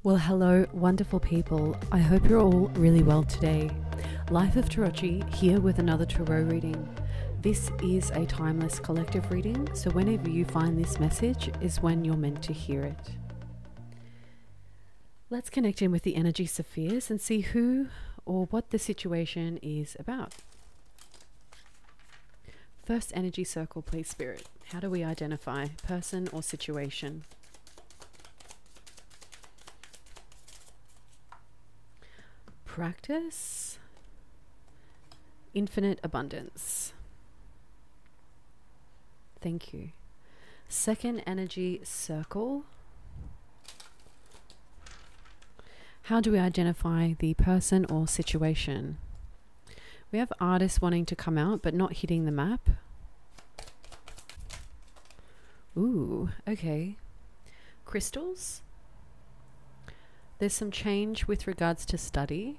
Well, hello, wonderful people. I hope you're all really well today. Life of Tarocchi here with another tarot reading. This is a timeless collective reading, so whenever you find this message is when you're meant to hear it. Let's connect in with the energy spheres and see who or what the situation is about. First energy circle, please, Spirit. How do we identify person or situation? Practice, infinite abundance. Thank you. Second energy circle. How do we identify the person or situation? We have artists wanting to come out but not hitting the map. Ooh, okay. Crystals. There's some change with regards to study.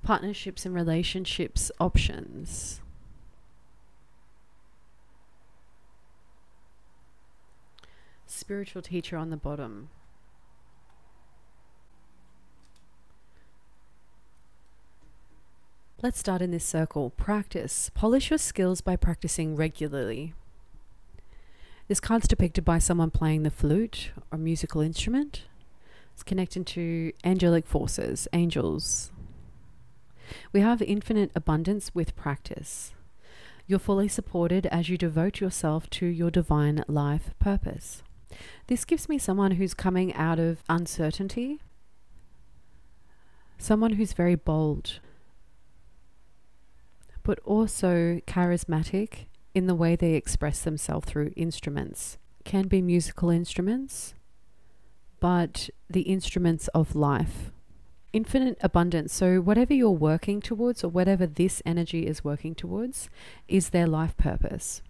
Partnerships and relationships options. Spiritual teacher on the bottom. Let's start in this circle. Practice. Polish your skills by practicing regularly. This card's depicted by someone playing the flute or musical instrument. It's connected to angelic forces, angels. We have infinite abundance with practice. You're fully supported as you devote yourself to your divine life purpose. This gives me someone who's coming out of uncertainty, someone who's very bold, but also charismatic in the way they express themselves through instruments. Can be musical instruments, but the instruments of life. Infinite abundance. So whatever you're working towards, or whatever this energy is working towards, is their life purpose.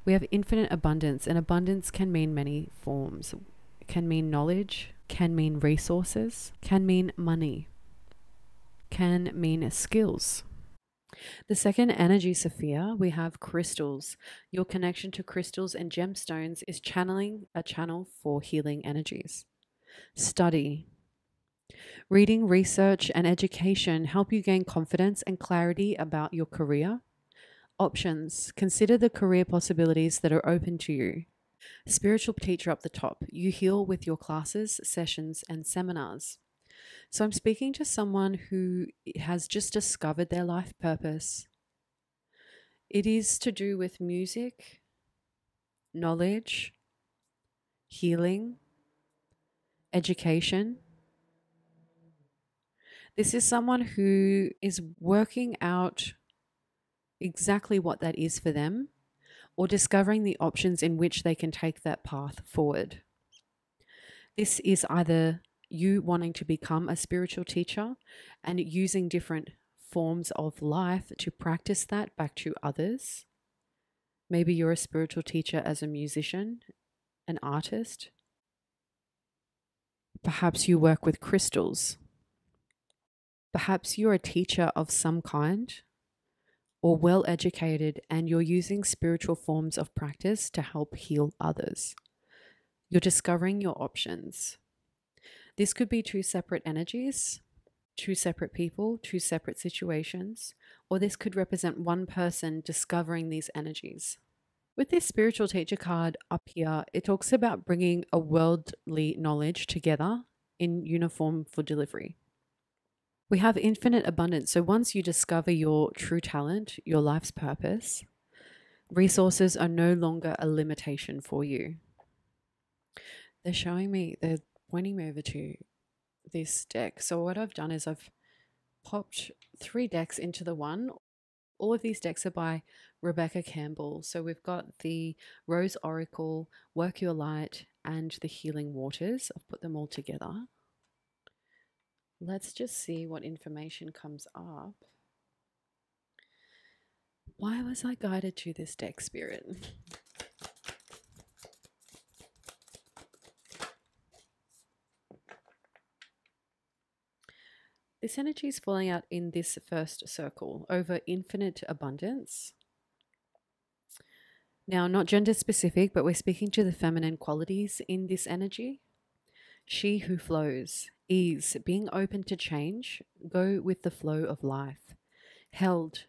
We have infinite abundance, and abundance can mean many forms. It can mean knowledge, can mean resources, can mean money, can mean skills. The second energy sphere, we have crystals. Your connection to crystals and gemstones is channeling a channel for healing energies. Study. Reading, research, and education help you gain confidence and clarity about your career. Options. Consider the career possibilities that are open to you. Spiritual teacher up the top. You heal with your classes, sessions, and seminars. So I'm speaking to someone who has just discovered their life purpose. It is to do with music, knowledge, healing, education. This is someone who is working out exactly what that is for them, or discovering the options in which they can take that path forward. This is either you wanting to become a spiritual teacher and using different forms of life to practice that back to others. Maybe you're a spiritual teacher as a musician, an artist. Perhaps you work with crystals. Perhaps you're a teacher of some kind, or well educated, and you're using spiritual forms of practice to help heal others. You're discovering your options. This could be two separate energies, two separate people, two separate situations, or this could represent one person discovering these energies. With this spiritual teacher card up here, it talks about bringing a worldly knowledge together in uniform for delivery. We have infinite abundance. So once you discover your true talent, your life's purpose, resources are no longer a limitation for you. They're pointing me over to this deck. So what I've done is I've popped 3 decks into the one. All of these decks are by Rebecca Campbell. So we've got the Rose Oracle, Work Your Light, and the Healing Waters. I've put them all together. Let's just see what information comes up. Why was I guided to this deck, Spirit? This energy is falling out in this first circle over infinite abundance. Now, not gender specific, but we're speaking to the feminine qualities in this energy. She who flows, ease, being open to change, go with the flow of life. Held,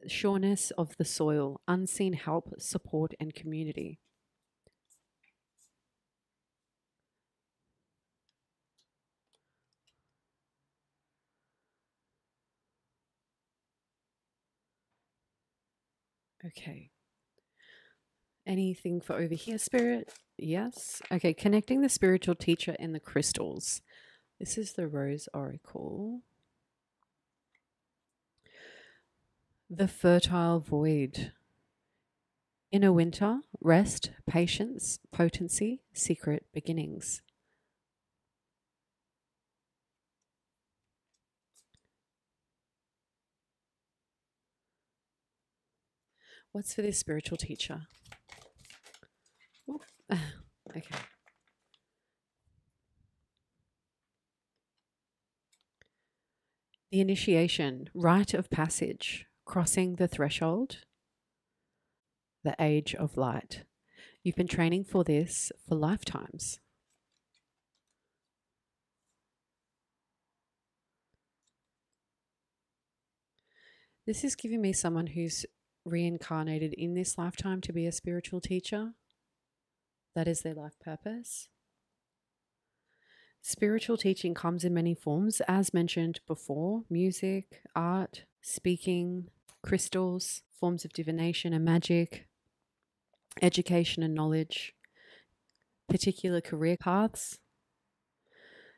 sureness of the soil, unseen help, support, and community. Okay. Anything for over here, Spirit? Yes. Okay, connecting the spiritual teacher and the crystals. This is the Rose Oracle. The fertile void. Inner winter, rest, patience, potency, secret beginnings. What's for this spiritual teacher? Okay. The initiation, rite of passage, crossing the threshold, the age of light. You've been training for this for lifetimes. This is giving me someone who's reincarnated in this lifetime to be a spiritual teacher. That is their life purpose. Spiritual teaching comes in many forms, as mentioned before: music, art, speaking, crystals, forms of divination and magic, education and knowledge, particular career paths,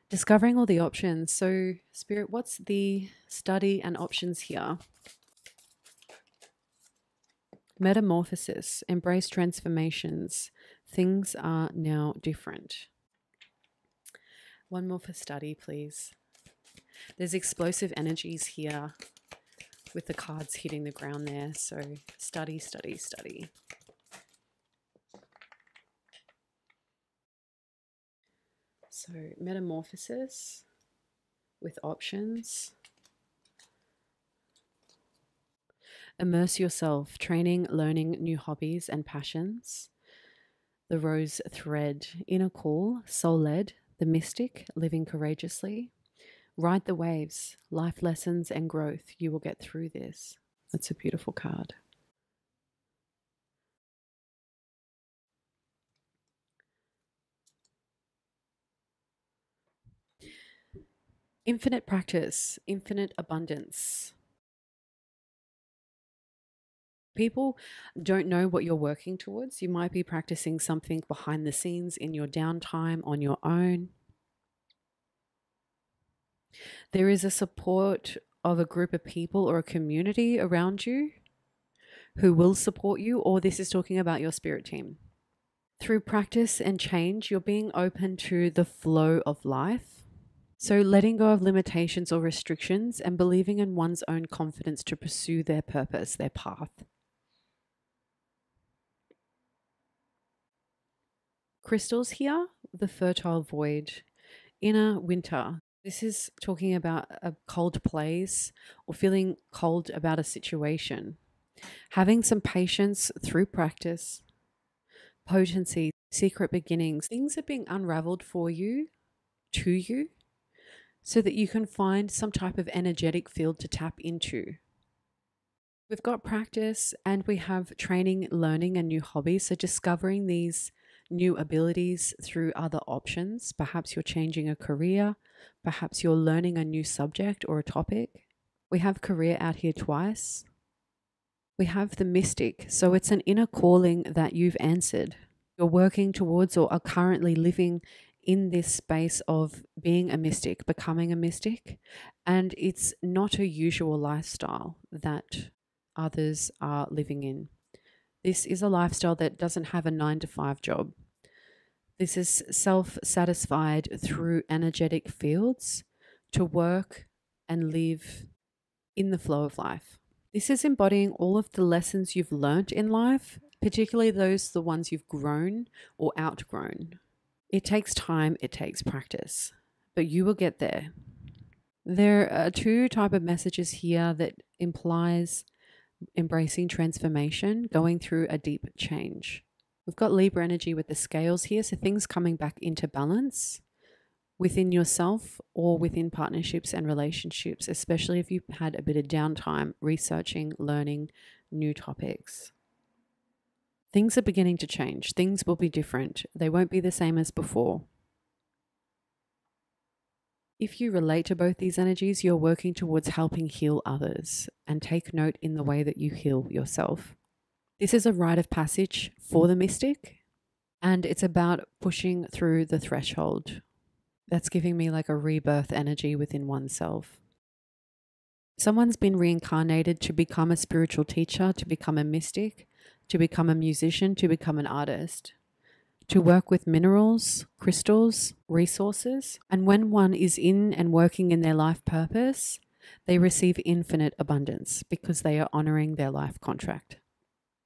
discovering all the options. So, Spirit, what's the study and options here? Metamorphosis, embrace transformations. Things are now different. One more for study, please. There's explosive energies here with the cards hitting the ground there. So study, study, study. So metamorphosis with options. Immerse yourself, training, learning new hobbies and passions. The rose thread, inner call, soul-led, the mystic, living courageously. Ride the waves, life lessons and growth. You will get through this. That's a beautiful card. Infinite practice, infinite abundance. People don't know what you're working towards. You might be practicing something behind the scenes in your downtime on your own. There is a support of a group of people or a community around you who will support you, or this is talking about your spirit team. Through practice and change, you're being open to the flow of life. So letting go of limitations or restrictions and believing in one's own confidence to pursue their purpose, their path. Crystals here, the fertile void, inner winter. This is talking about a cold place or feeling cold about a situation. Having some patience through practice, potency, secret beginnings. Things are being unraveled for you, to you, so that you can find some type of energetic field to tap into. We've got practice and we have training, learning, and new hobbies. So discovering these new abilities through other options. Perhaps you're changing a career. Perhaps you're learning a new subject or a topic. We have career out here twice. We have the mystic. So it's an inner calling that you've answered. You're working towards or are currently living in this space of being a mystic, becoming a mystic. And it's not a usual lifestyle that others are living in. This is a lifestyle that doesn't have a 9-to-5 job. This is self-satisfied through energetic fields to work and live in the flow of life. This is embodying all of the lessons you've learnt in life, particularly the ones you've grown or outgrown. It takes time, it takes practice, but you will get there. There are two types of messages here that implies embracing transformation, going through a deep change. We've got Libra energy with the scales here, so things coming back into balance, within yourself or within partnerships and relationships, especially if you've had a bit of downtime researching, learning new topics. Things are beginning to change. Things will be different. They won't be the same as before. If you relate to both these energies, you're working towards helping heal others, and take note in the way that you heal yourself. This is a rite of passage for the mystic, and it's about pushing through the threshold. That's giving me like a rebirth energy within oneself. Someone's been reincarnated to become a spiritual teacher, to become a mystic, to become a musician, to become an artist, to work with minerals, crystals, resources. And when one is in and working in their life purpose, they receive infinite abundance because they are honoring their life contract.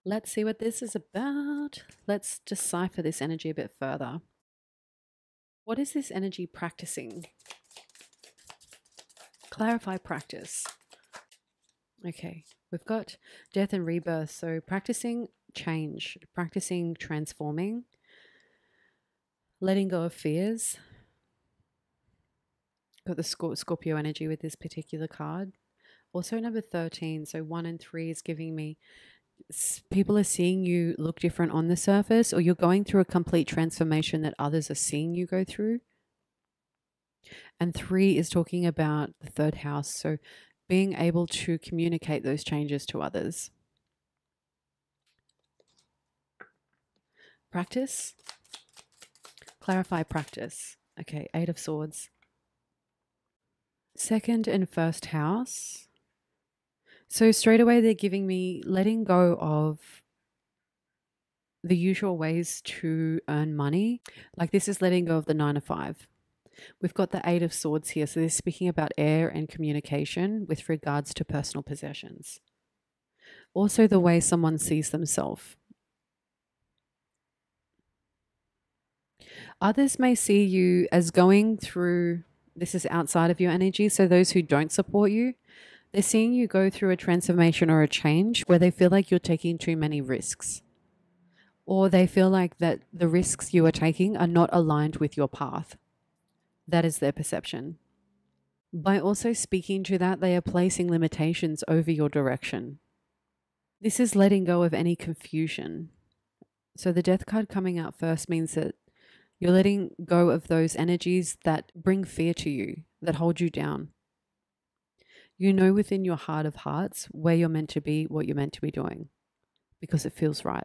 Let's see what this is about. Let's decipher this energy a bit further. What is this energy practicing? Clarify practice. Okay, we've got death and rebirth. So practicing change, practicing transforming, letting go of fears. Got the Scorpio energy with this particular card. Also number 13, so 1 and 3 is giving me people are seeing you look different on the surface, or you're going through a complete transformation that others are seeing you go through. And 3 is talking about the 3rd house, so being able to communicate those changes to others. Practice. Clarify practice. Okay, 8 of Swords. 2nd and 1st house. So straight away they're giving me letting go of the usual ways to earn money. Like this is letting go of the 9 to 5. We've got the 8 of Swords here. So they're speaking about air and communication with regards to personal possessions. Also the way someone sees themselves. Others may see you as going through, this is outside of your energy, so those who don't support you, they're seeing you go through a transformation or a change where they feel like you're taking too many risks. Or they feel like that the risks you are taking are not aligned with your path. That is their perception. By also speaking to that, they are placing limitations over your direction. This is letting go of any confusion. So the Death card coming out first means that you're letting go of those energies that bring fear to you, that hold you down. You know within your heart of hearts where you're meant to be, what you're meant to be doing, because it feels right.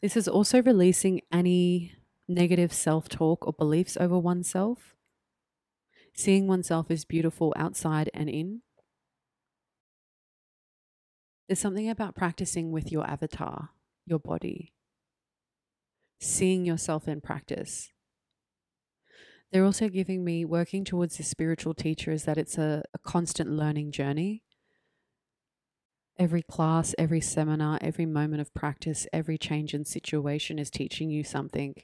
This is also releasing any negative self-talk or beliefs over oneself, seeing oneself as beautiful outside and in. There's something about practicing with your avatar, your body, seeing yourself in practice. They're also giving me working towards this spiritual teacher is that it's a constant learning journey. Every class, every seminar, every moment of practice, every change in situation is teaching you something.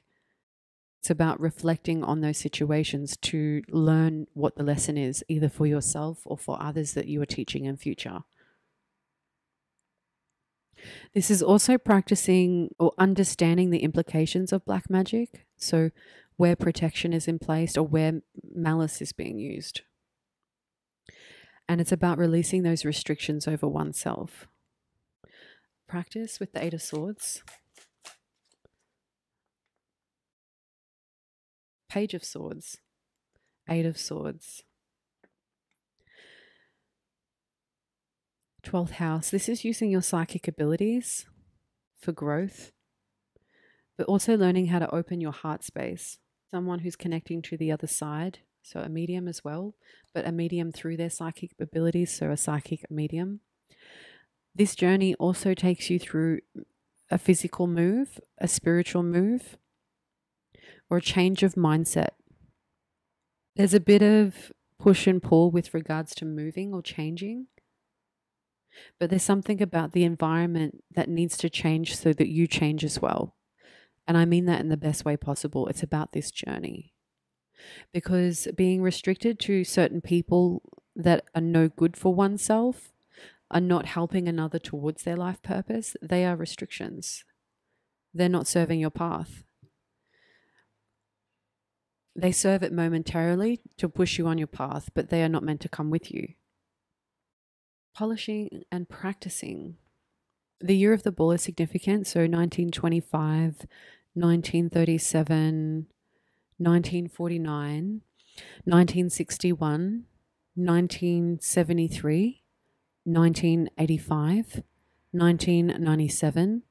It's about reflecting on those situations to learn what the lesson is, either for yourself or for others that you are teaching in future. This is also practicing or understanding the implications of black magic. So where protection is in place or where malice is being used. And it's about releasing those restrictions over oneself. Practice with the 8 of Swords. Page of Swords. 8 of Swords. 12th house. This is using your psychic abilities for growth, but also learning how to open your heart space. Someone who's connecting to the other side, so a medium as well, but a medium through their psychic abilities, so a psychic medium. This journey also takes you through a physical move, a spiritual move, or a change of mindset. There's a bit of push and pull with regards to moving or changing, but there's something about the environment that needs to change so that you change as well. And I mean that in the best way possible. It's about this journey. Because being restricted to certain people that are no good for oneself, are not helping another towards their life purpose, they are restrictions. They're not serving your path. They serve it momentarily to push you on your path, but they are not meant to come with you. Polishing and practicing. The year of the bull is significant, so 1925, 1937, 1949, 1961, 1973, 1985, 1997,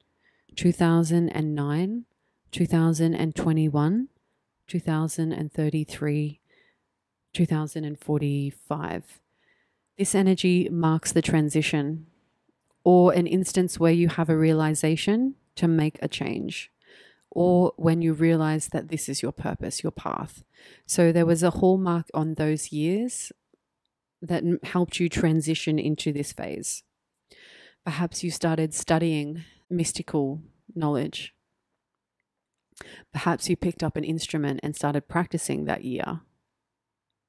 2009, 2021, 2033, 2045. This energy marks the transition, or an instance where you have a realization to make a change, or when you realize that this is your purpose, your path. So there was a hallmark on those years that helped you transition into this phase. Perhaps you started studying mystical knowledge. Perhaps you picked up an instrument and started practicing that year.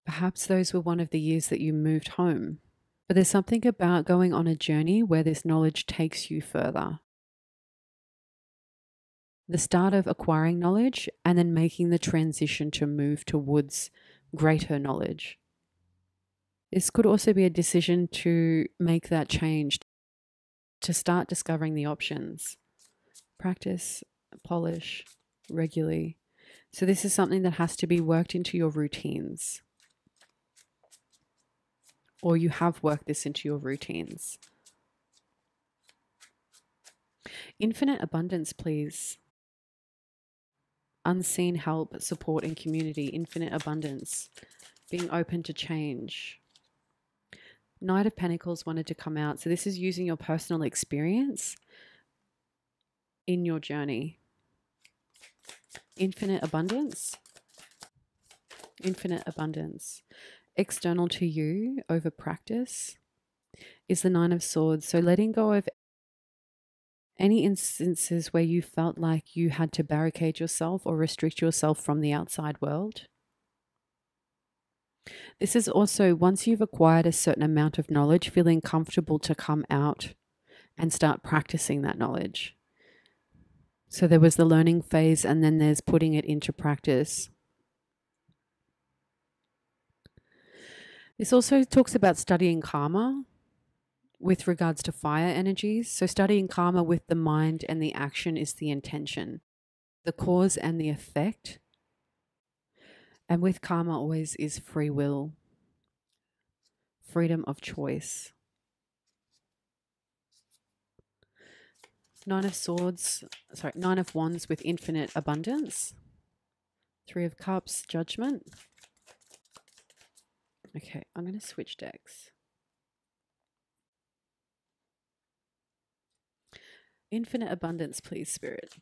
Perhaps those were one of the years that you moved home. But there's something about going on a journey where this knowledge takes you further. The start of acquiring knowledge and then making the transition to move towards greater knowledge. This could also be a decision to make that change, to start discovering the options. Practice, polish regularly. So this is something that has to be worked into your routines. Or you have worked this into your routines. Infinite abundance, please. Unseen help, support, and community. Infinite abundance. Being open to change. Knight of Pentacles wanted to come out. So this is using your personal experience in your journey. Infinite abundance. Infinite abundance. External to you over practice is the Nine of Swords. So letting go of any instances where you felt like you had to barricade yourself or restrict yourself from the outside world. This is also, once you've acquired a certain amount of knowledge, feeling comfortable to come out and start practicing that knowledge. So there was the learning phase, and then there's putting it into practice. This also talks about studying karma with regards to fire energies. So studying karma with the mind and the action is the intention, the cause and the effect. And with karma always is free will, freedom of choice. Nine of Wands with infinite abundance. Three of Cups, judgment. Okay, I'm going to switch decks. Infinite abundance, please, Spirit.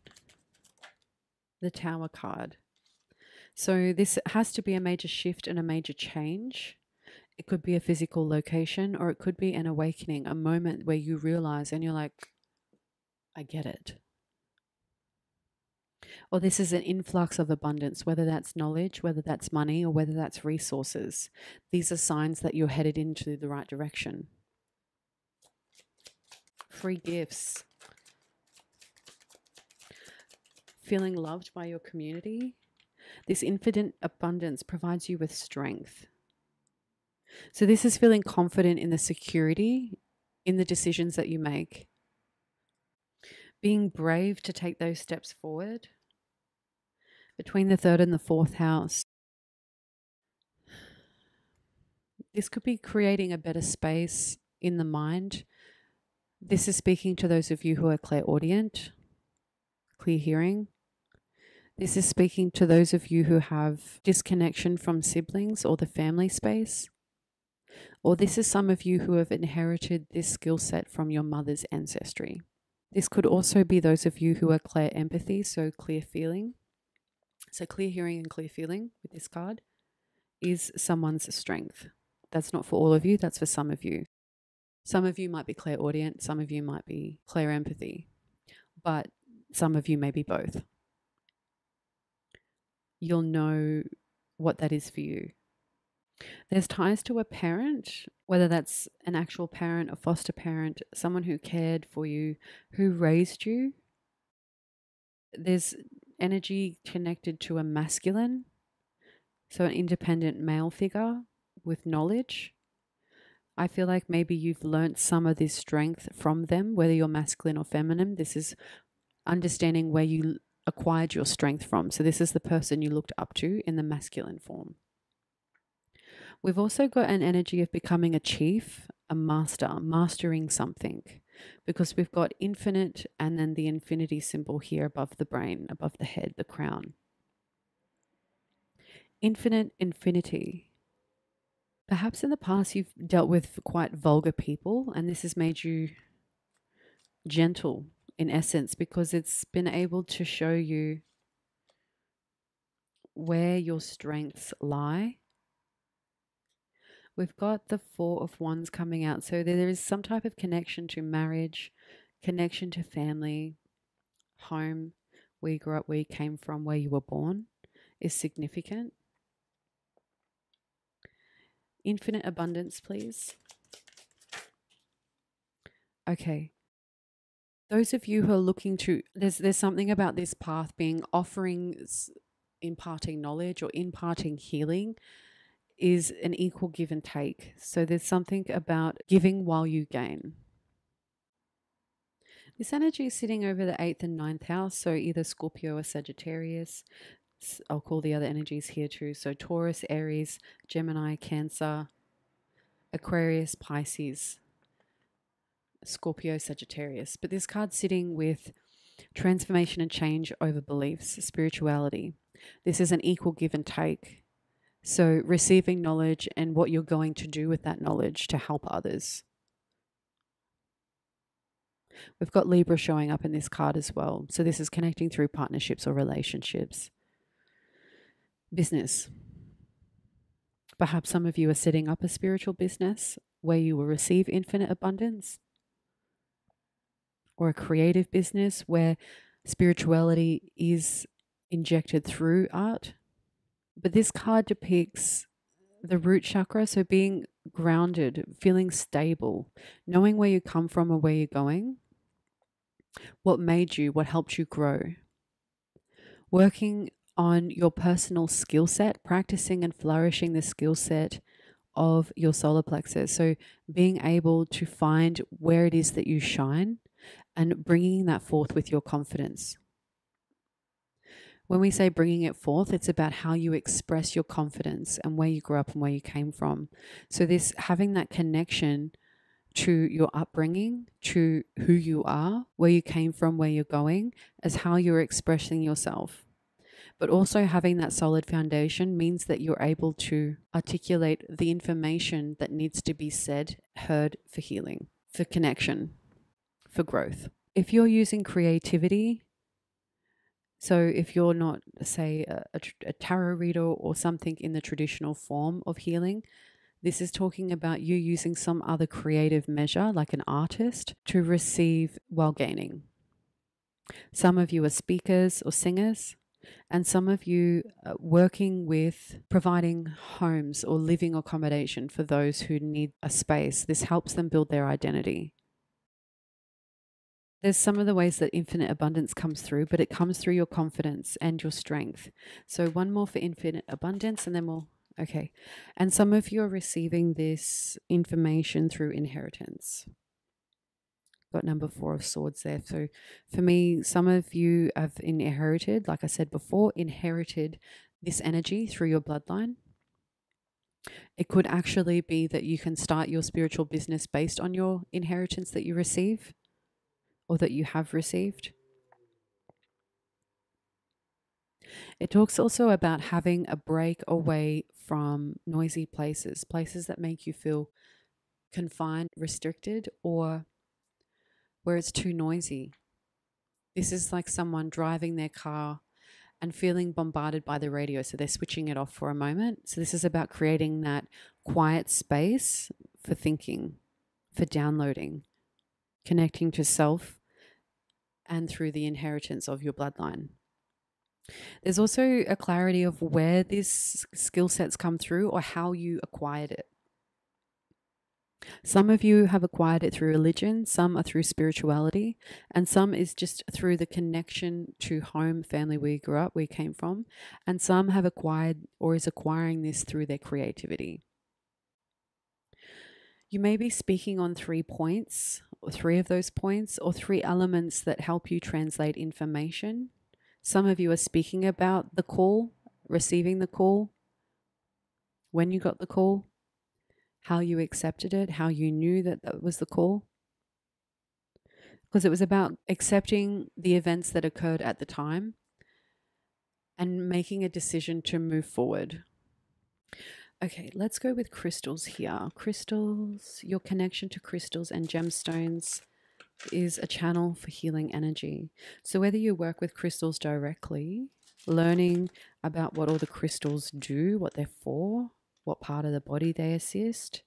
The Tower card. So this has to be a major shift and a major change. It could be a physical location, or it could be an awakening, a moment where you realize and you're like, I get it. Or this is an influx of abundance, whether that's knowledge, whether that's money, or whether that's resources. These are signs that you're headed into the right direction. Free gifts. Feeling loved by your community. This infinite abundance provides you with strength. So this is feeling confident in the security, in the decisions that you make. Being brave to take those steps forward. Between the 3rd and the 4th house. This could be creating a better space in the mind. This is speaking to those of you who are clairaudient, clear hearing. This is speaking to those of you who have disconnection from siblings or the family space. Or this is some of you who have inherited this skill set from your mother's ancestry. This could also be those of you who are clear empathy, so clear feeling. So clear hearing and clear feeling with this card is someone's strength. That's not for all of you, that's for some of you. Some of you might be clairaudient, some of you might be clear empathy, but some of you may be both. You'll know what that is for you. There's ties to a parent, whether that's an actual parent, a foster parent, someone who cared for you, who raised you. There's energy connected to a masculine So an independent male figure with knowledge. I feel like maybe you've learnt some of this strength from them, whether you're masculine or feminine. This is understanding where you acquired your strength from. So this is the person you looked up to in the masculine form. We've also got an energy of becoming a chief, a master, mastering something, because we've got infinite and then the infinity symbol here above the brain, above the head, the crown. Infinite infinity. Perhaps in the past you've dealt with quite vulgar people, and this has made you gentle in essence, because it's been able to show you where your strengths lie. We've got the Four of Wands coming out. So there is some type of connection to marriage, connection to family, home, where you grew up, where you came from, where you were born is significant. Infinite abundance, please. Okay. Those of you who are looking to, there's something about this path being offerings, imparting knowledge or imparting healing is an equal give and take. So there's something about giving while you gain. This energy is sitting over the 8th and 9th house, so either Scorpio or Sagittarius. I'll call the other energies here too. So Taurus, Aries, Gemini, Cancer, Aquarius, Pisces, Scorpio, Sagittarius. But this card's sitting with transformation and change over beliefs, spirituality. This is an equal give and take. So receiving knowledge and what you're going to do with that knowledge to help others. We've got Libra showing up in this card as well. So this is connecting through partnerships or relationships. Business. Perhaps some of you are setting up a spiritual business where you will receive infinite abundance, or a creative business where spirituality is injected through art. But this card depicts the root chakra, so being grounded, feeling stable, knowing where you come from or where you're going, what made you, what helped you grow. Working on your personal skill set, practicing and flourishing the skill set of your solar plexus. So being able to find where it is that you shine and bringing that forth with your confidence. When we say bringing it forth, it's about how you express your confidence and where you grew up and where you came from. So this having that connection to your upbringing, to who you are, where you came from, where you're going, as how you're expressing yourself. But also having that solid foundation means that you're able to articulate the information that needs to be said, heard for healing, for connection, for growth. If you're using creativity, so if you're not, say, a tarot reader or something in the traditional form of healing, this is talking about you using some other creative measure, like an artist, to receive while gaining. Some of you are speakers or singers, and some of you are working with providing homes or living accommodation for those who need a space. This helps them build their identity. There's some of the ways that infinite abundance comes through, but it comes through your confidence and your strength. So one more for infinite abundance and then we'll, okay. And some of you are receiving this information through inheritance. Got number 4 of swords there. So for me, some of you have inherited, like I said before, inherited this energy through your bloodline. It could actually be that you can start your spiritual business based on your inheritance that you receive, or that you have received. It talks also about having a break away from noisy places, places that make you feel confined, restricted, or where it's too noisy. This is like someone driving their car and feeling bombarded by the radio, so they're switching it off for a moment. So this is about creating that quiet space for thinking, for downloading, connecting to self, and through the inheritance of your bloodline. There's also a clarity of where these skill sets come through or how you acquired it. Some of you have acquired it through religion, some are through spirituality, and some is just through the connection to home, family where you grew up, where you came from, and some have acquired or is acquiring this through their creativity. You may be speaking on 3 points, or 3 of those points, or 3 elements that help you translate information. Some of you are speaking about the call, receiving the call, when you got the call, how you accepted it, how you knew that that was the call. Because it was about accepting the events that occurred at the time and making a decision to move forward. Okay, let's go with crystals here. Crystals, your connection to crystals and gemstones is a channel for healing energy. So whether you work with crystals directly, learning about what all the crystals do, what they're for, what part of the body they assist,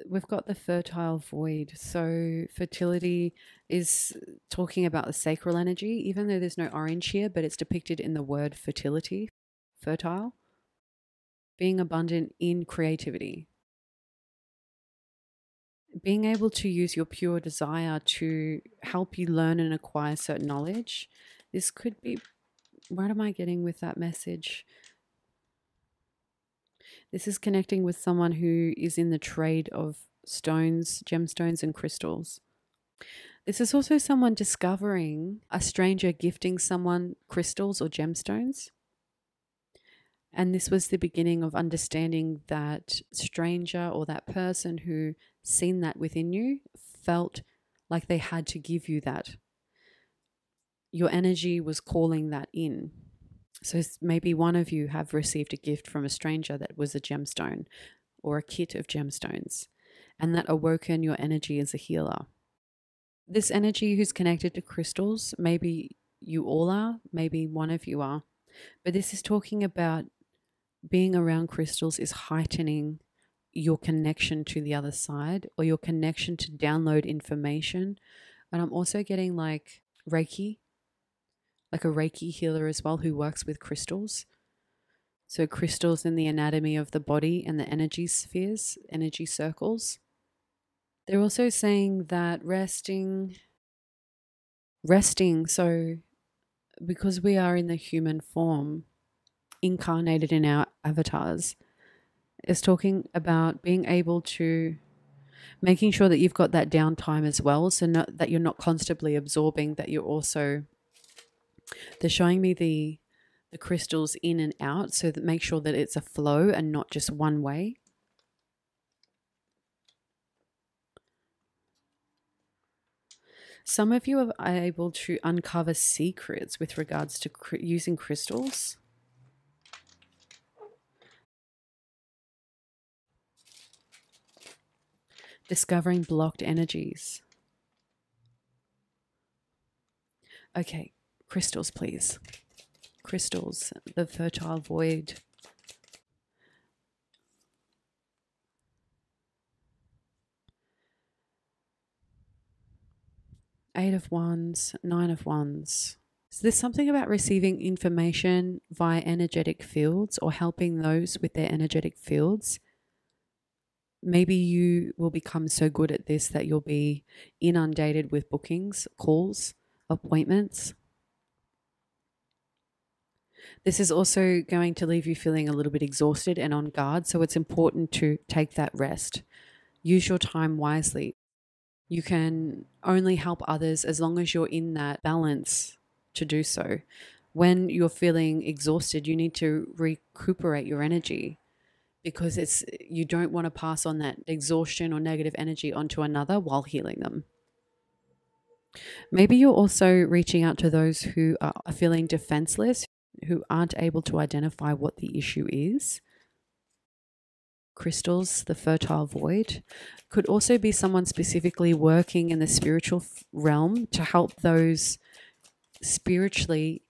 we've got the fertile void. So fertility is talking about the sacral energy, even though there's no orange here, but it's depicted in the word fertility, fertile, being abundant in creativity, being able to use your pure desire to help you learn and acquire certain knowledge. This could be, what am I getting with that message? This is connecting with someone who is in the trade of stones, gemstones, and crystals. This is also someone discovering a stranger gifting someone crystals or gemstones. And this was the beginning of understanding that stranger or that person who seen that within you felt like they had to give you that. Your energy was calling that in. So maybe one of you have received a gift from a stranger that was a gemstone or a kit of gemstones, and that awoken your energy as a healer. This energy who's connected to crystals, maybe you all are, maybe one of you are, but this is talking about being around crystals is heightening your connection to the other side or your connection to download information. And I'm also getting like Reiki, like a Reiki healer as well who works with crystals. So crystals in the anatomy of the body and the energy spheres, energy circles. They're also saying that resting, so because we are in the human form, incarnated in our avatars, is talking about being able to making sure that you've got that downtime as well, so that you're not constantly absorbing, that you're also, they're showing me the crystals in and out, so that make sure that it's a flow and not just one way. Some of you are able to uncover secrets with regards to using crystals. Discovering blocked energies. Okay, crystals, please. Crystals, the fertile void. Eight of Wands, Nine of Wands. So there's something about receiving information via energetic fields or helping those with their energetic fields. Maybe you will become so good at this that you'll be inundated with bookings, calls, appointments. This is also going to leave you feeling a little bit exhausted and on guard, so it's important to take that rest. Use your time wisely. You can only help others as long as you're in that balance to do so. When you're feeling exhausted, you need to recuperate your energy, because you don't want to pass on that exhaustion or negative energy onto another while healing them. Maybe you're also reaching out to those who are feeling defenseless, who aren't able to identify what the issue is. Crystals, the fertile void, could also be someone specifically working in the spiritual realm to help those spiritually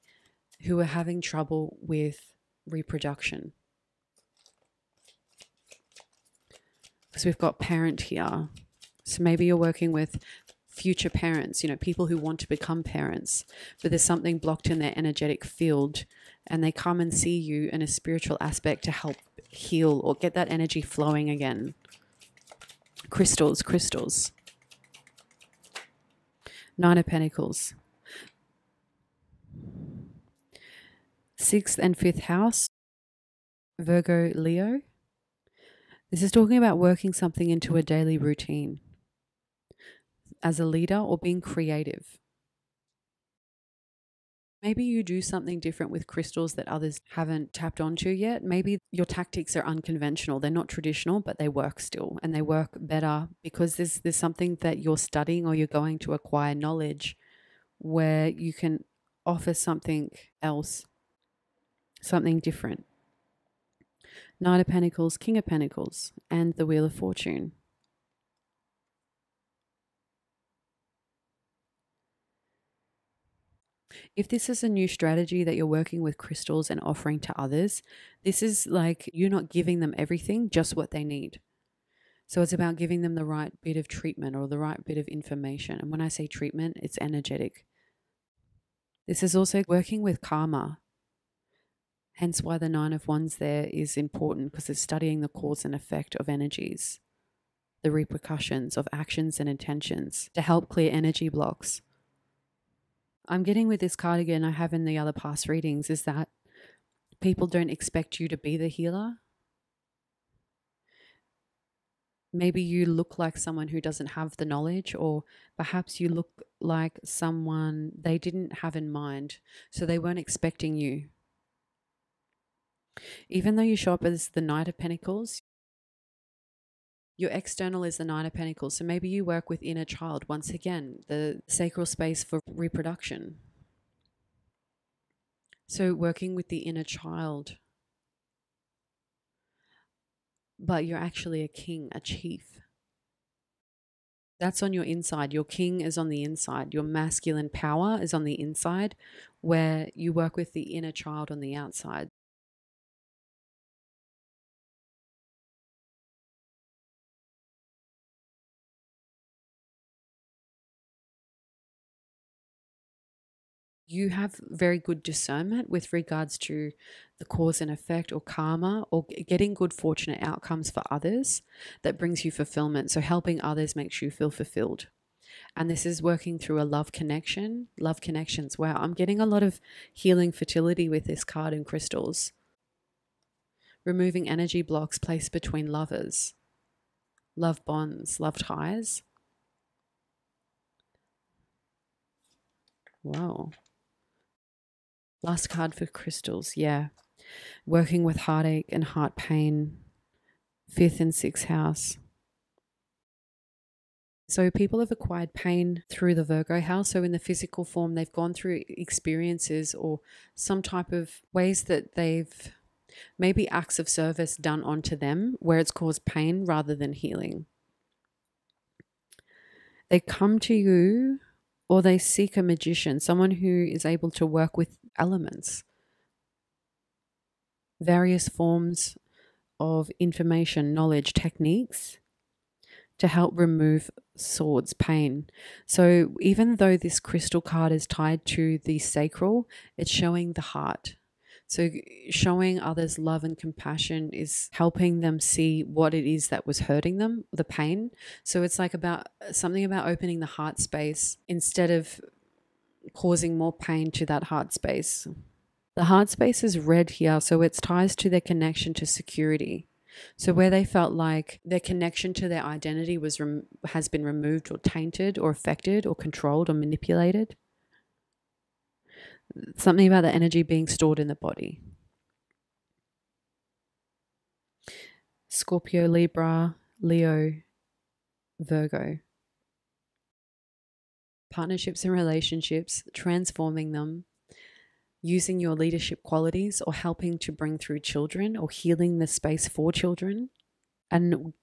who are having trouble with reproduction. Because we've got parent here. So maybe you're working with future parents, you know, people who want to become parents, but there's something blocked in their energetic field, and they come and see you in a spiritual aspect to help heal or get that energy flowing again. Crystals, crystals. Nine of Pentacles. 6th and 5th house, Virgo, Leo. This is talking about working something into a daily routine as a leader or being creative. Maybe you do something different with crystals that others haven't tapped onto yet. Maybe your tactics are unconventional. They're not traditional, but they work still, and they work better because there's something that you're studying or you're going to acquire knowledge where you can offer something else, something different. Knight of Pentacles, King of Pentacles, and the Wheel of Fortune. If this is a new strategy that you're working with crystals and offering to others, this is like you're not giving them everything, just what they need. So it's about giving them the right bit of treatment or the right bit of information. And when I say treatment, it's energetic. This is also working with karma. Hence why the Nine of Wands there is important, because it's studying the cause and effect of energies, the repercussions of actions and intentions to help clear energy blocks. I'm getting with this card again, I have in the other past readings, is that people don't expect you to be the healer. Maybe you look like someone who doesn't have the knowledge, or perhaps you look like someone they didn't have in mind, so they weren't expecting you. Even though you show up as the Knight of Pentacles, your external is the Nine of Pentacles. So maybe you work with inner child, once again, the sacral space for reproduction. So working with the inner child. But you're actually a king, a chief. That's on your inside. Your king is on the inside. Your masculine power is on the inside, where you work with the inner child on the outside. You have very good discernment with regards to the cause and effect or karma, or getting good fortunate outcomes for others that brings you fulfillment. So helping others makes you feel fulfilled. And this is working through a love connection. Love connections. Wow, I'm getting a lot of healing fertility with this card in crystals. Removing energy blocks placed between lovers, love bonds, love ties. Wow. Last card for crystals, yeah. Working with heartache and heart pain, 5th and 6th house. So people have acquired pain through the Virgo house. So in the physical form, they've gone through experiences or some type of ways that they've maybe acts of service done onto them where it's caused pain rather than healing. They come to you, or they seek a magician, someone who is able to work with elements, various forms of information, knowledge, techniques to help remove swords, pain. So even though this crystal card is tied to the sacral, it's showing the heart. So showing others love and compassion is helping them see what it is that was hurting them, the pain. So it's like about something about opening the heart space instead of causing more pain to that heart space. The heart space is red here, so it ties to their connection to security. So where they felt like their connection to their identity has been removed or tainted or affected or controlled or manipulated. Something about the energy being stored in the body. Scorpio, Libra, Leo, Virgo. Partnerships and relationships, transforming them, using your leadership qualities or helping to bring through children or healing the space for children and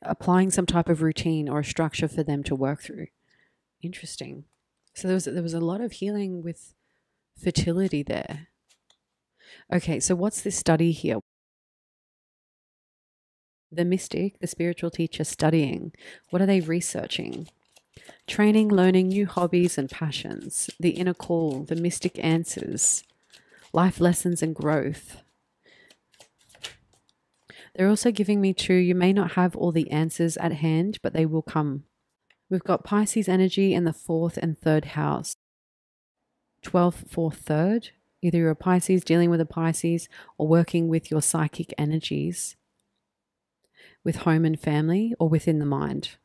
applying some type of routine or a structure for them to work through. Interesting. So there was a lot of healing with fertility there. Okay, so what's this study here? The mystic, the spiritual teacher studying. What are they researching? Training, learning new hobbies and passions, the inner call, the mystic answers, life lessons and growth. They're also giving me too, you may not have all the answers at hand, but they will come. We've got Pisces energy in the 4th and 3rd house. 12th, 4th, 3rd. Either you're a Pisces, dealing with a Pisces, or working with your psychic energies with home and family or within the mind.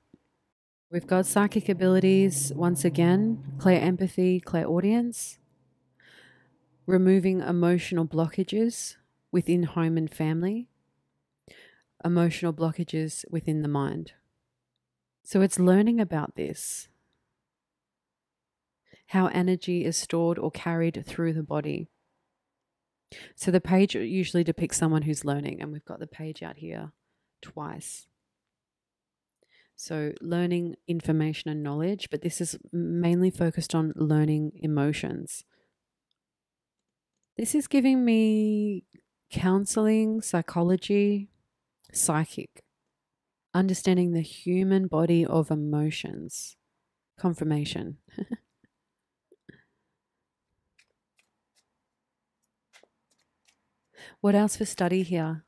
We've got psychic abilities, once again, clear empathy, clairaudience, removing emotional blockages within home and family, emotional blockages within the mind. So it's learning about this, how energy is stored or carried through the body. So the page usually depicts someone who's learning, and we've got the page out here twice. So learning information and knowledge, but this is mainly focused on learning emotions. This is giving me counseling, psychology, psychic, understanding the human body of emotions, confirmation. What else for study here?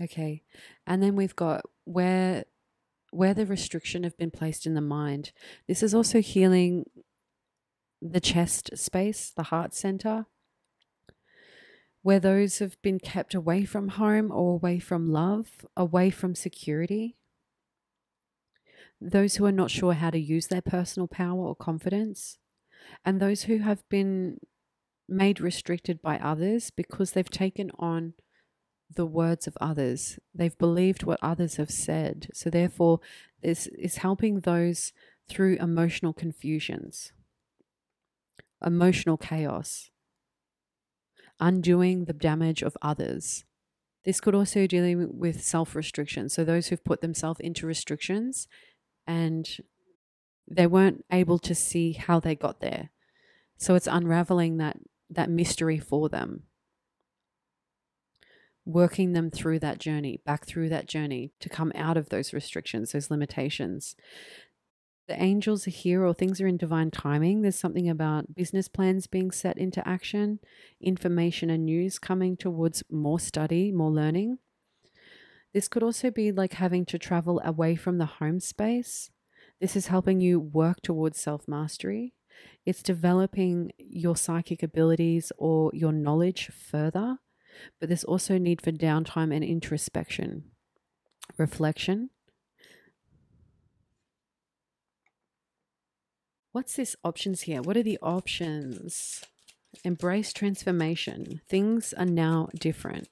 Okay. And then we've got where the restriction have been placed in the mind. This is also healing the chest space, the heart center, where those have been kept away from home or away from love, away from security. Those who are not sure how to use their personal power or confidence, and those who have been made restricted by others because they've taken on the words of others. They've believed what others have said. So therefore, this is helping those through emotional confusions, emotional chaos, undoing the damage of others. This could also dealing with self-restriction. So those who've put themselves into restrictions and they weren't able to see how they got there. So it's unraveling that mystery for them, working them through that journey, back through that journey to come out of those restrictions, those limitations. The angels are here, or things are in divine timing. There's something about business plans being set into action, information and news coming towards more study, more learning. This could also be like having to travel away from the home space. This is helping you work towards self-mastery. It's developing your psychic abilities or your knowledge further, but there's also need for downtime and introspection, reflection. What's this options here? What are the options? Embrace transformation. Things are now different.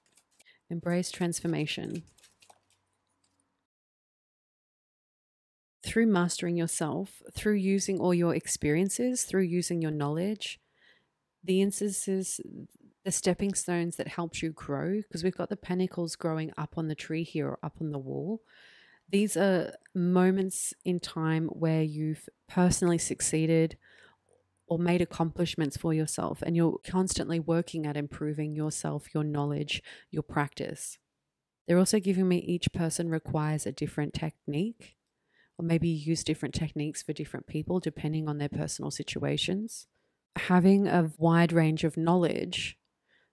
Embrace transformation. Through mastering yourself, through using all your experiences, through using your knowledge, the instances, the stepping stones that helps you grow, because we've got the pentacles growing up on the tree here or up on the wall. These are moments in time where you've personally succeeded or made accomplishments for yourself, and you're constantly working at improving yourself, your knowledge, your practice. They're also giving me each person requires a different technique, or maybe you use different techniques for different people depending on their personal situations. Having a wide range of knowledge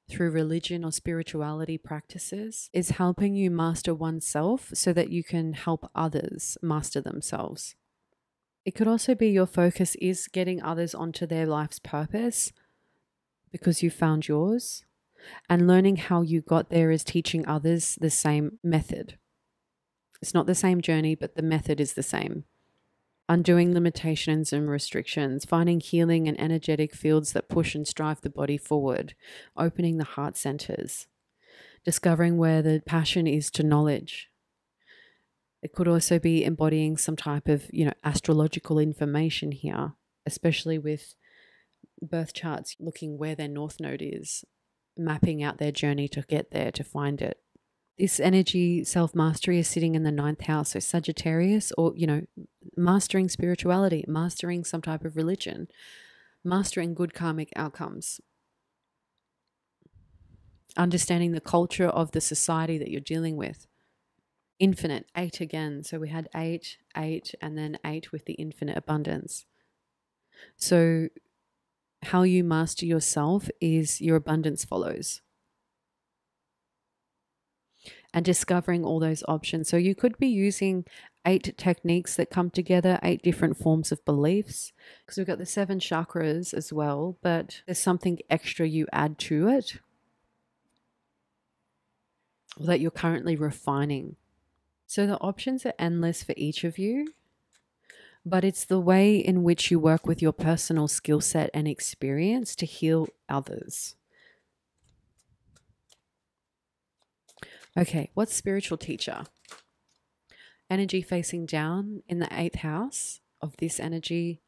through religion or spirituality practices is helping you master oneself so that you can help others master themselves. It could also be your focus is getting others onto their life's purpose because you found yours, and learning how you got there is teaching others the same method. It's not the same journey, but the method is the same. Undoing limitations and restrictions, finding healing and energetic fields that push and strive the body forward, opening the heart centers, discovering where the passion is to knowledge. It could also be embodying some type of, astrological information here, especially with birth charts, looking where their north node is, mapping out their journey to get there, to find it. This energy, self-mastery, is sitting in the 9th house, so Sagittarius, or, mastering spirituality, mastering some type of religion, mastering good karmic outcomes, understanding the culture of the society that you're dealing with. Infinite, 8 again. So we had 8, 8, and then 8 with the infinite abundance. So how you master yourself is your abundance follows. And discovering all those options. So you could be using 8 techniques that come together, 8 different forms of beliefs, because we've got the 7 chakras as well, but there's something extra you add to it or that you're currently refining. So the options are endless for each of you, but it's the way in which you work with your personal skill set and experience to heal others. Okay, what's spiritual teacher? Energy facing down in the 8th house of this energy,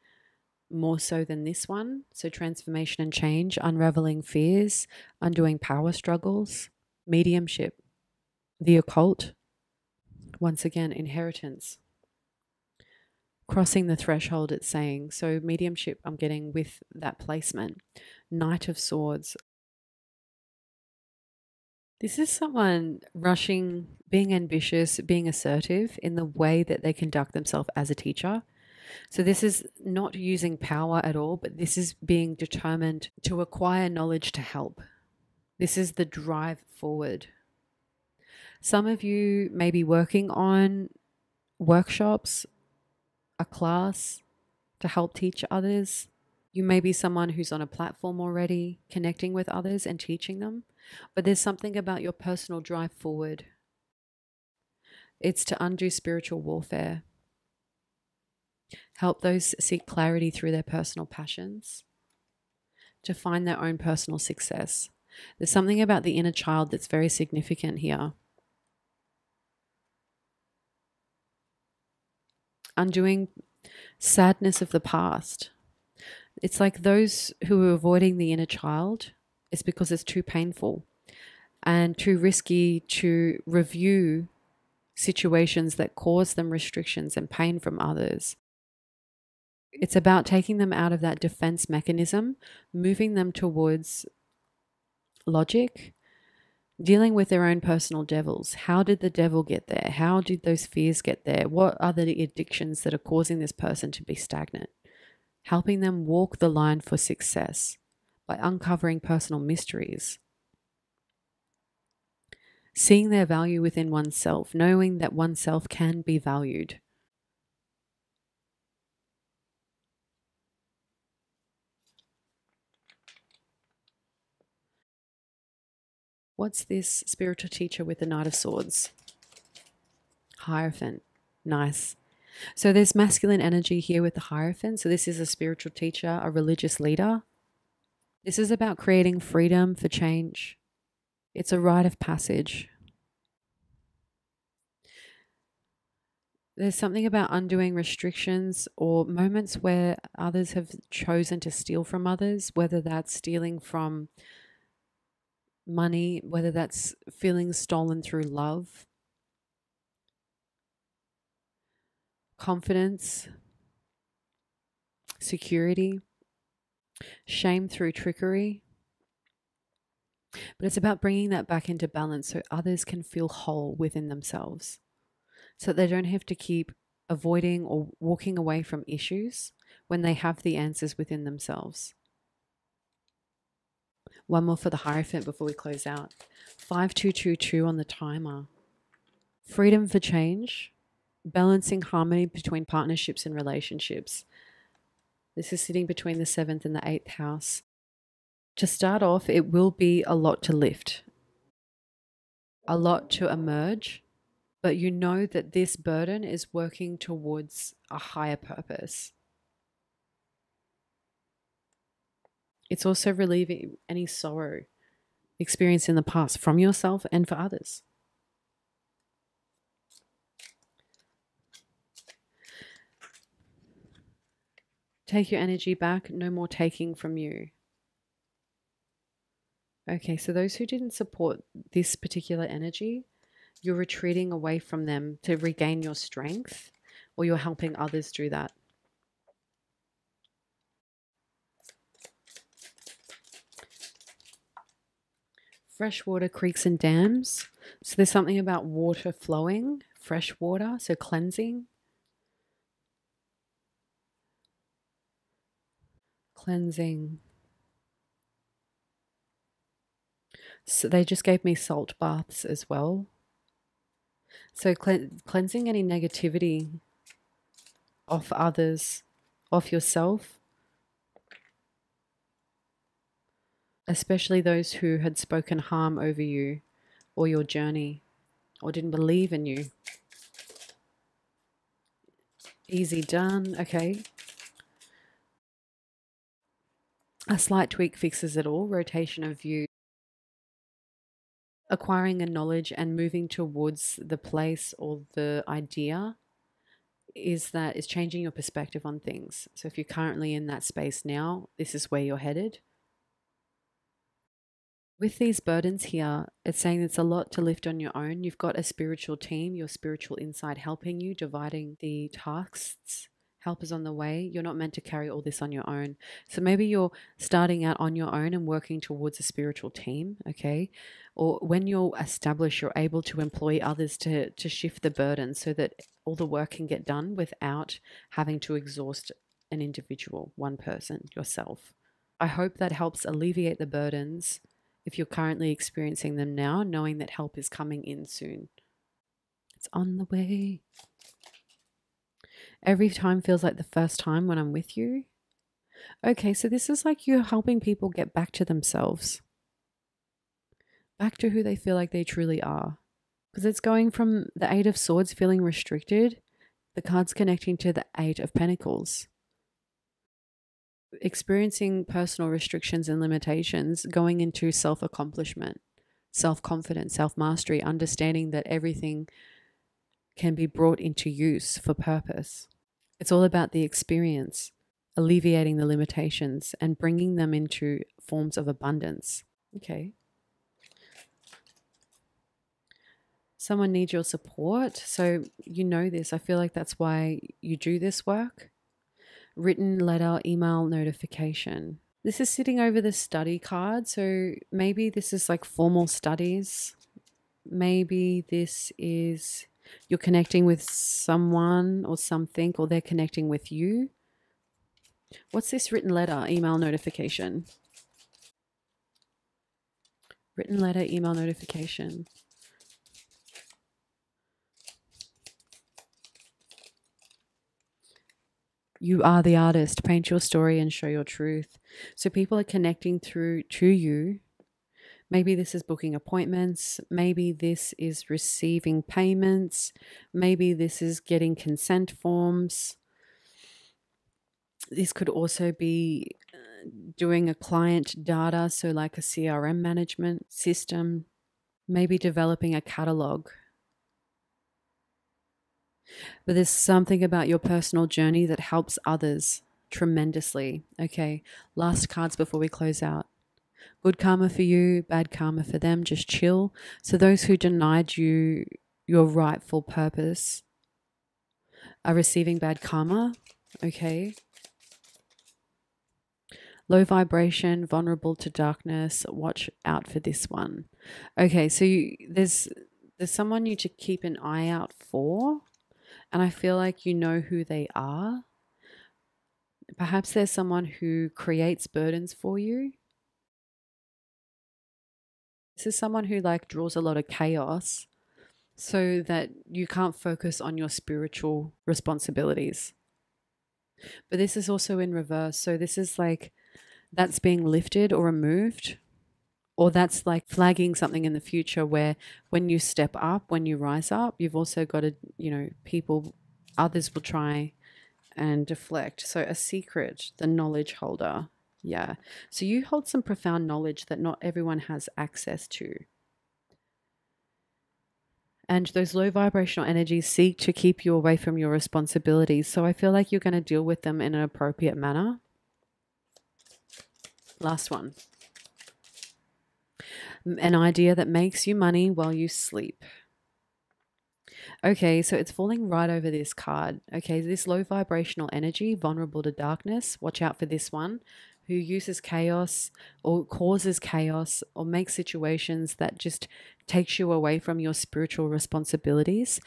more so than this one. So transformation and change, unraveling fears, undoing power struggles, mediumship, the occult, once again, inheritance. Crossing the threshold, it's saying. So mediumship, I'm getting with that placement. Knight of Swords. This is someone rushing, being ambitious, being assertive in the way that they conduct themselves as a teacher. So this is not using power at all, but this is being determined to acquire knowledge to help. This is the drive forward. Some of you may be working on workshops, a class to help teach others. You may be someone who's on a platform already, connecting with others and teaching them. But there's something about your personal drive forward. It's to undo spiritual warfare. Help those seek clarity through their personal passions, to find their own personal success. There's something about the inner child that's very significant here. Undoing sadness of the past. It's like those who are avoiding the inner child, it's because it's too painful and too risky to review situations that cause them restrictions and pain from others. It's about taking them out of that defense mechanism, moving them towards logic, dealing with their own personal devils. How did the devil get there? How did those fears get there? What are the addictions that are causing this person to be stagnant? Helping them walk the line for success by uncovering personal mysteries. Seeing their value within oneself, knowing that oneself can be valued. What's this spiritual teacher with the Knight of Swords? Hierophant. Nice. So there's masculine energy here with the Hierophant. So this is a spiritual teacher, a religious leader. This is about creating freedom for change. It's a rite of passage. There's something about undoing restrictions or moments where others have chosen to steal from others, whether that's stealing from money, whether that's feelings stolen through love, confidence, security, shame through trickery. But it's about bringing that back into balance so others can feel whole within themselves, so that they don't have to keep avoiding or walking away from issues when they have the answers within themselves. One more for the Hierophant before we close out. 5222 on the timer. Freedom for change, balancing harmony between partnerships and relationships. This is sitting between the 7th and the 8th house. To start off, it will be a lot to lift, a lot to emerge, but you know that this burden is working towards a higher purpose. It's also relieving any sorrow experienced in the past from yourself and for others. Take your energy back, no more taking from you. Okay, so those who didn't support this particular energy, you're retreating away from them to regain your strength, or you're helping others do that. Freshwater creeks and dams. So there's something about water flowing fresh water, so cleansing. Cleansing. So they just gave me salt baths as well. So cleansing any negativity off others, off yourself, especially those who had spoken harm over you or your journey or didn't believe in you. Easy done. Okay. A slight tweak fixes it all. Rotation of view. Acquiring a knowledge and moving towards the place or the idea is changing your perspective on things. So if you're currently in that space now, this is where you're headed. With these burdens here, it's saying it's a lot to lift on your own. You've got a spiritual team, your spiritual inside helping you, dividing the tasks. Help is on the way. You're not meant to carry all this on your own. So maybe you're starting out on your own and working towards a spiritual team, okay? Or when you're established, you're able to employ others to shift the burden so that all the work can get done without having to exhaust an individual, one person, yourself. I hope that helps alleviate the burdens if you're currently experiencing them now, knowing that help is coming in soon. It's on the way. Every time feels like the first time when I'm with you. Okay, so this is like you're helping people get back to themselves, back to who they feel like they truly are. Because it's going from the Eight of Swords feeling restricted, the cards connecting to the Eight of Pentacles. Experiencing personal restrictions and limitations, going into self-accomplishment, self-confidence, self-mastery, understanding that everything can be brought into use for purpose. It's all about the experience, alleviating the limitations and bringing them into forms of abundance. Okay. Someone needs your support. So you know this. I feel like that's why you do this work. Written letter, email, notification. This is sitting over the study card. So maybe this is like formal studies. Maybe this is you're connecting with someone or something, or they're connecting with you. What's this written letter, email, notification? Written letter, email, notification. You are the artist. Paint your story and show your truth. So people are connecting through to you. Maybe this is booking appointments. Maybe this is receiving payments. Maybe this is getting consent forms. This could also be doing a client data, so like a CRM management system. Maybe developing a catalog. But there's something about your personal journey that helps others tremendously. Okay, last cards before we close out. Good karma for you, bad karma for them. Just chill. So those who denied you your rightful purpose are receiving bad karma. Okay. Low vibration, vulnerable to darkness. Watch out for this one. Okay, so there's someone you to keep an eye out for. And I feel like you know who they are. Perhaps there's someone who creates burdens for you. This is someone who like draws a lot of chaos so that you can't focus on your spiritual responsibilities. But this is also in reverse. So this is like that's being lifted or removed, or that's like flagging something in the future where when you step up, when you rise up, you've also got to, others will try and deflect. So a secret, the knowledge holder. Yeah. So you hold some profound knowledge that not everyone has access to. And those low vibrational energies seek to keep you away from your responsibilities. So I feel like you're going to deal with them in an appropriate manner. Last one. An idea that makes you money while you sleep. Okay, so it's falling right over this card. Okay, this low vibrational energy, vulnerable to darkness. Watch out for this one. Who uses chaos or causes chaos or makes situations that just takes you away from your spiritual responsibilities.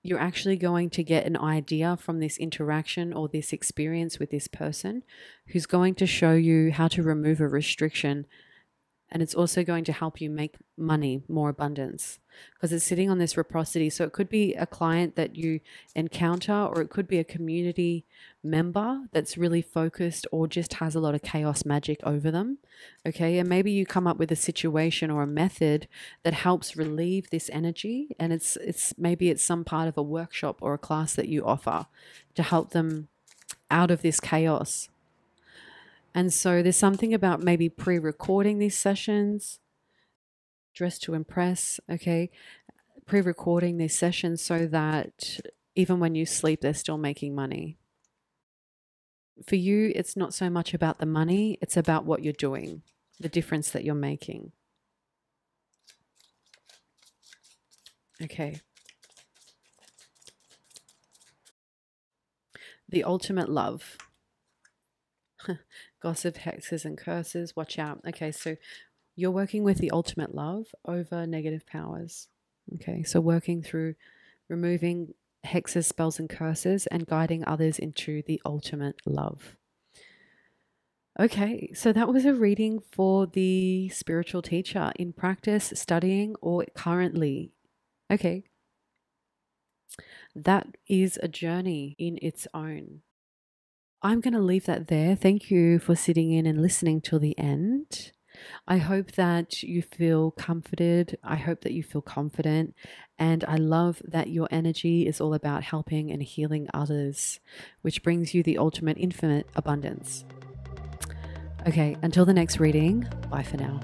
you're actually going to get an idea from this interaction or this experience with this person who's going to show you how to remove a restriction. And it's also going to help you make money, more abundance, because it's sitting on this reciprocity. So it could be a client that you encounter, or it could be a community member that's really focused or just has a lot of chaos magic over them. Okay. And maybe you come up with a situation or a method that helps relieve this energy. And maybe it's some part of a workshop or a class that you offer to help them out of this chaos. And so there's something about maybe pre-recording these sessions, dress to impress, okay? Pre-recording these sessions so that even when you sleep, they're still making money. For you, it's not so much about the money, it's about what you're doing, the difference that you're making. Okay. The ultimate love. Gossip, hexes, and curses. Watch out. Okay, so you're working with the ultimate love over negative powers. Okay, so working through removing hexes, spells, and curses and guiding others into the ultimate love. Okay, so that was a reading for the spiritual teacher in practice, studying, or currently. Okay, that is a journey in its own. I'm going to leave that there. Thank you for sitting in and listening till the end. I hope that you feel comforted. I hope that you feel confident. And I love that your energy is all about helping and healing others, which brings you the ultimate infinite abundance. Okay, until the next reading, bye for now.